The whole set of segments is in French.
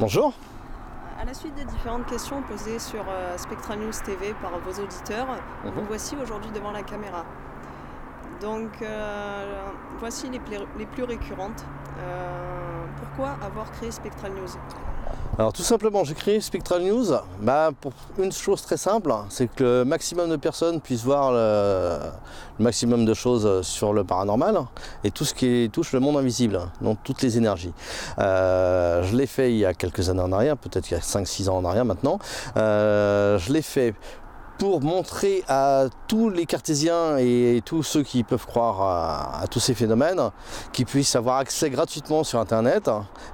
Bonjour. À la suite des différentes questions posées sur Spectral News TV par vos auditeurs, vous voici aujourd'hui devant la caméra. Donc voici les plus récurrentes. Pourquoi avoir créé Spectral News ? Alors tout simplement, j'ai créé Spectral News pour une chose très simple, c'est que le maximum de personnes puissent voir le maximum de choses sur le paranormal et tout ce qui touche le monde invisible, donc toutes les énergies. Je l'ai fait il y a quelques années en arrière, peut-être il y a 5-6 ans en arrière maintenant. Je l'ai fait pour montrer à tous les cartésiens et tous ceux qui peuvent croire à tous ces phénomènes, qu'ils puissent avoir accès gratuitement sur Internet.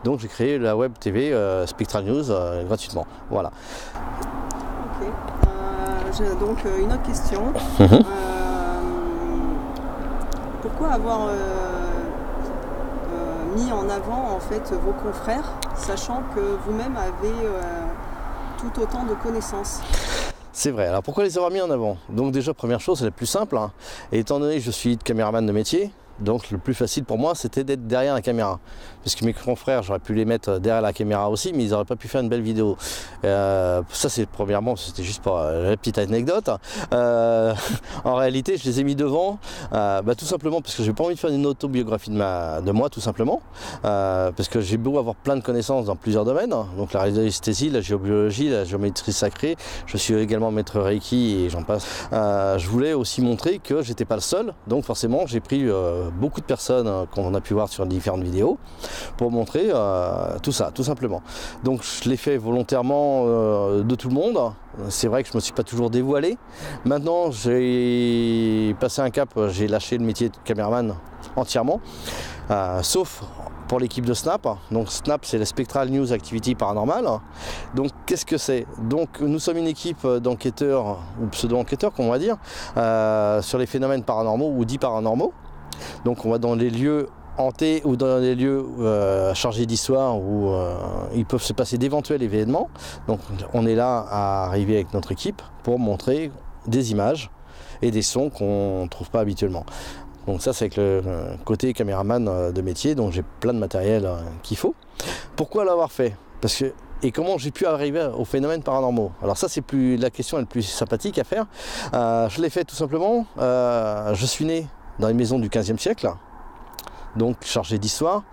Donc j'ai créé la web TV Spectral News gratuitement. Voilà. Ok. J'ai donc une autre question. Pourquoi avoir mis en avant en fait vos confrères, sachant que vous-même avez tout autant de connaissances ? C'est vrai. Alors pourquoi les avoir mis en avant? Donc déjà, première chose, c'est la plus simple. Et étant donné que je suis caméraman de métier, donc le plus facile pour moi, c'était d'être derrière la caméra. Parce que mes confrères, j'aurais pu les mettre derrière la caméra aussi, mais ils n'auraient pas pu faire une belle vidéo. Ça, c'est premièrement, c'était juste pour la petite anecdote. En réalité, je les ai mis devant, tout simplement parce que j'ai pas envie de faire une autobiographie de moi, tout simplement. Parce que j'ai beau avoir plein de connaissances dans plusieurs domaines, donc la radiesthésie, la géobiologie, la géométrie sacrée. Je suis également maître Reiki et j'en passe. Je voulais aussi montrer que j'étais pas le seul, donc forcément, j'ai pris beaucoup de personnes qu'on a pu voir sur différentes vidéos pour montrer tout ça, tout simplement. Donc je l'ai fait volontairement de tout le monde. C'est vrai que je ne me suis pas toujours dévoilé. Maintenant, j'ai passé un cap, j'ai lâché le métier de caméraman entièrement, sauf pour l'équipe de Snap. Donc Snap, c'est la Spectral News Activity Paranormal. Donc qu'est-ce que c'est? Donc nous sommes une équipe d'enquêteurs, ou pseudo-enquêteurs, qu'on va dire, sur les phénomènes paranormaux ou dits paranormaux. Donc on va dans les lieux hantés ou dans les lieux chargés d'histoire où ils peuvent se passer d'éventuels événements. Donc on est là à arriver avec notre équipe pour montrer des images et des sons qu'on ne trouve pas habituellement. Donc ça, c'est avec le côté caméraman de métier, donc j'ai plein de matériel qu'il faut. Pourquoi l'avoir fait? Et comment j'ai pu arriver aux phénomènes paranormaux? Alors ça, c'est la question la plus sympathique à faire. Je l'ai fait tout simplement. Je suis né dans les maisons du XVe siècle, donc chargé d'histoire.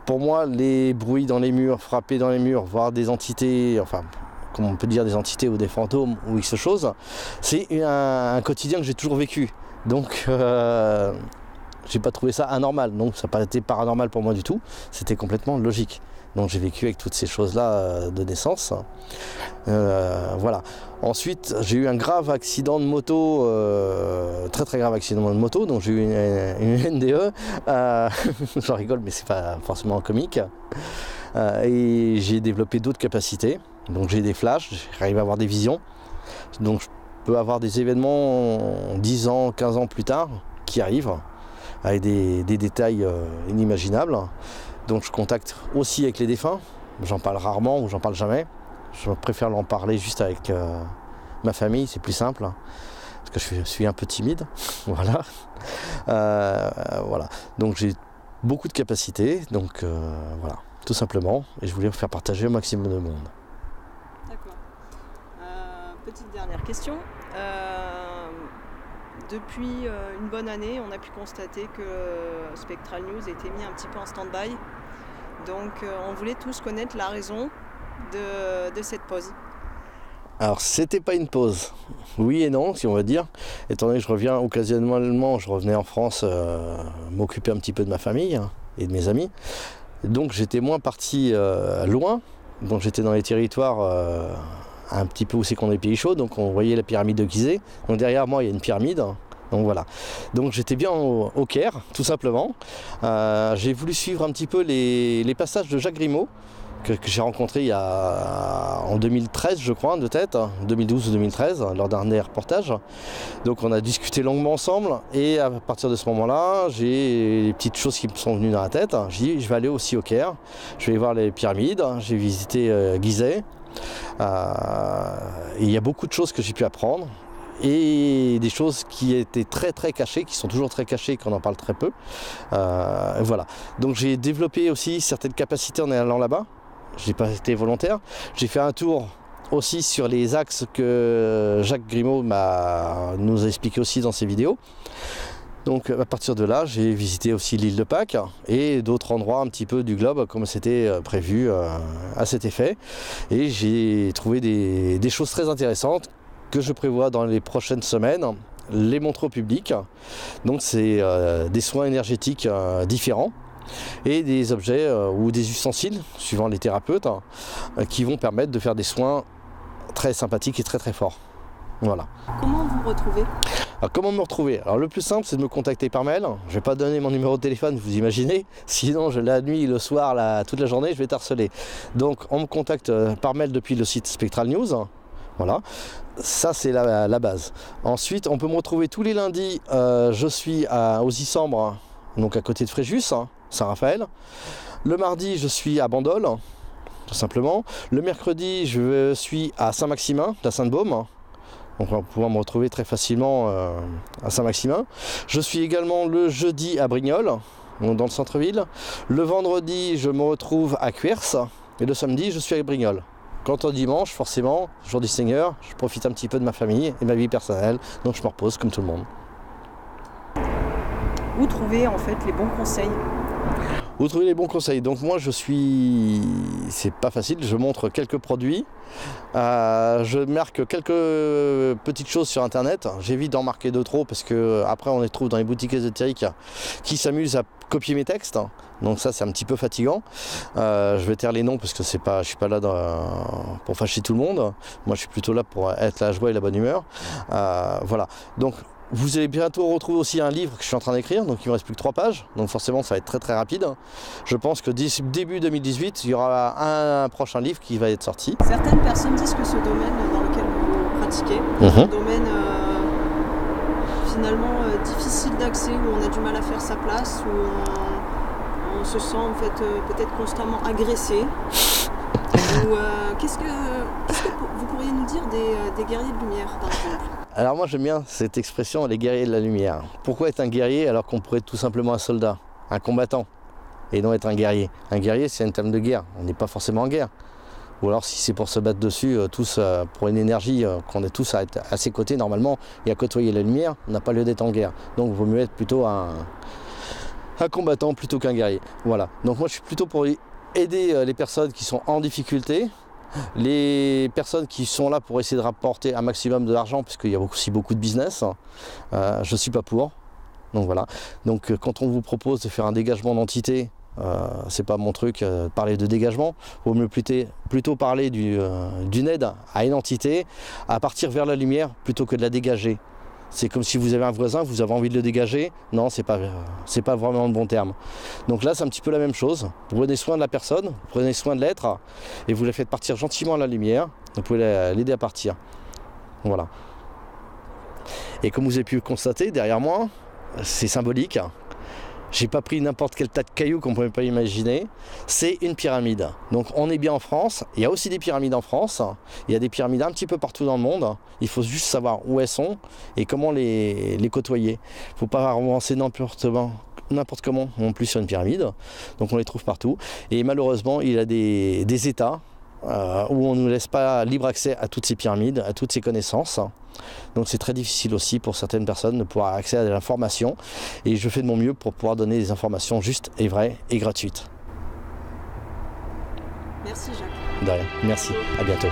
Pour moi, les bruits dans les murs, frapper dans les murs, voir des entités, enfin, comme on peut dire des entités ou des fantômes ou X choses, c'est un quotidien que j'ai toujours vécu. Donc, j'ai pas trouvé ça anormal, donc ça n'a pas été paranormal pour moi du tout, c'était complètement logique. Donc j'ai vécu avec toutes ces choses-là de naissance. Voilà. Ensuite, j'ai eu un grave accident de moto, très très grave accident de moto, donc j'ai eu une NDE. J'en rigole, mais c'est pas forcément comique. Et j'ai développé d'autres capacités. Donc j'ai des flashs, j'arrive à avoir des visions. Donc je peux avoir des événements 10 ans, 15 ans plus tard qui arrivent, avec des détails inimaginables. Donc je contacte aussi avec les défunts, j'en parle rarement ou j'en parle jamais. Je préfère en parler juste avec ma famille, c'est plus simple, parce que je suis un peu timide. Voilà. Voilà. Donc j'ai beaucoup de capacités, donc voilà, tout simplement, et je voulais vous faire partager au maximum de monde. D'accord. Petite dernière question. Depuis une bonne année, on a pu constater que Spectral News était mis un petit peu en stand-by. Donc on voulait tous connaître la raison de cette pause. Alors c'était pas une pause, oui et non si on va dire, étant donné que je reviens occasionnellement, je revenais en France m'occuper un petit peu de ma famille et de mes amis. Donc j'étais moins parti loin, donc j'étais dans les territoires un petit peu où c'est qu'on est pays chauds, donc on voyait la pyramide de Gizeh. Donc derrière moi il y a une pyramide, donc voilà. Donc j'étais bien au Caire, tout simplement. J'ai voulu suivre un petit peu les passages de Jacques Grimaud, que j'ai rencontré en 2013 je crois, de tête, 2012 ou 2013, lors d'un dernier reportage. Donc on a discuté longuement ensemble et à partir de ce moment-là, j'ai les petites choses qui me sont venues dans la tête. J'ai dit je vais aller aussi au Caire, je vais voir les pyramides, j'ai visité Gizeh. Il y a beaucoup de choses que j'ai pu apprendre et des choses qui étaient très très cachées, qui sont toujours très cachées, qu'on en parle très peu. Voilà. Donc j'ai développé aussi certaines capacités en allant là-bas. j'ai pas été volontaire. J'ai fait un tour aussi sur les axes que Jacques Grimaud nous a expliqué aussi dans ses vidéos. Donc à partir de là, j'ai visité aussi l'île de Pâques et d'autres endroits un petit peu du globe comme c'était prévu à cet effet. Et j'ai trouvé des choses très intéressantes que je prévois dans les prochaines semaines, les montrer au public. Donc c'est des soins énergétiques différents et des objets ou des ustensiles, suivant les thérapeutes, qui vont permettre de faire des soins très sympathiques et très très forts. Voilà. Comment vous retrouvez ? Alors, comment me retrouver ? Alors le plus simple, c'est de me contacter par mail. Je ne vais pas donner mon numéro de téléphone, vous imaginez. Sinon, la nuit, le soir, toute la journée, je vais être harcelé. Donc on me contacte par mail depuis le site Spectral News. Voilà, ça c'est la base. Ensuite, on peut me retrouver tous les lundis. Je suis aux Isambres, donc à côté de Fréjus, Saint-Raphaël. Le mardi, je suis à Bandol, tout simplement. Le mercredi, je suis à Saint-Maximin, la Sainte-Baume. Donc on va pouvoir me retrouver très facilement à Saint-Maximin. Je suis également le jeudi à Brignoles, donc dans le centre-ville. Le vendredi, je me retrouve à Cuers. Et le samedi, je suis à Brignoles. Quant au dimanche, forcément, jour du Seigneur, je profite un petit peu de ma famille et de ma vie personnelle. Donc je me repose comme tout le monde. Où trouver en fait les bons conseils ? Vous trouvez les bons conseils. Donc moi c'est pas facile, je montre quelques produits, je marque quelques petites choses sur internet, j'évite d'en marquer de trop parce que après on les trouve dans les boutiques ésotériques qui s'amusent à copier mes textes, donc ça c'est un petit peu fatigant. Je vais taire les noms parce que je suis pas là pour fâcher tout le monde, moi je suis plutôt là pour être la joie et la bonne humeur. Voilà, donc vous allez bientôt retrouver aussi un livre que je suis en train d'écrire, donc il me reste plus que 3 pages, donc forcément ça va être très très rapide. Je pense que début 2018, il y aura un prochain livre qui va être sorti. Certaines personnes disent que ce domaine dans lequel vous pratiquez est un domaine finalement difficile d'accès, où on a du mal à faire sa place, où on se sent en fait peut-être constamment agressé. Qu'est-ce que vous pourriez nous dire des guerriers de lumière, par exemple ? Alors moi j'aime bien cette expression, les guerriers de la lumière. Pourquoi être un guerrier alors qu'on pourrait être tout simplement un soldat, un combattant, et non être un guerrier ? Un guerrier c'est un terme de guerre, on n'est pas forcément en guerre. Ou alors si c'est pour se battre dessus, tous pour une énergie, qu'on est tous à être à ses côtés normalement, et à côtoyer la lumière, on n'a pas lieu d'être en guerre. Donc il vaut mieux être plutôt un combattant plutôt qu'un guerrier. Voilà, donc moi je suis plutôt pour aider les personnes qui sont en difficulté, les personnes qui sont là pour essayer de rapporter un maximum de l'argent, puisqu'il y a aussi beaucoup de business, je ne suis pas pour. Donc voilà. Donc quand on vous propose de faire un dégagement d'entité, c'est pas mon truc, parler de dégagement. Il vaut mieux plutôt parler d'une aide à une entité à partir vers la lumière plutôt que de la dégager. C'est comme si vous avez un voisin, vous avez envie de le dégager. Non, c'est pas vraiment le bon terme. Donc là, c'est un petit peu la même chose. Vous prenez soin de la personne, vous prenez soin de l'être, et vous la faites partir gentiment à la lumière. Vous pouvez l'aider à partir. Voilà. Et comme vous avez pu le constater, derrière moi, c'est symbolique. J'ai pas pris n'importe quel tas de cailloux qu'on ne pouvait pas imaginer. C'est une pyramide. Donc on est bien en France. Il y a aussi des pyramides en France. Il y a des pyramides un petit peu partout dans le monde. Il faut juste savoir où elles sont et comment les côtoyer. Il ne faut pas avancer n'importe comment non plus sur une pyramide. Donc on les trouve partout. Et malheureusement, il y a des États où on ne nous laisse pas libre accès à toutes ces pyramides, à toutes ces connaissances. Donc c'est très difficile aussi pour certaines personnes de pouvoir accéder à l'information, et je fais de mon mieux pour pouvoir donner des informations justes et vraies et gratuites. Merci Jacques. De rien, merci, à bientôt.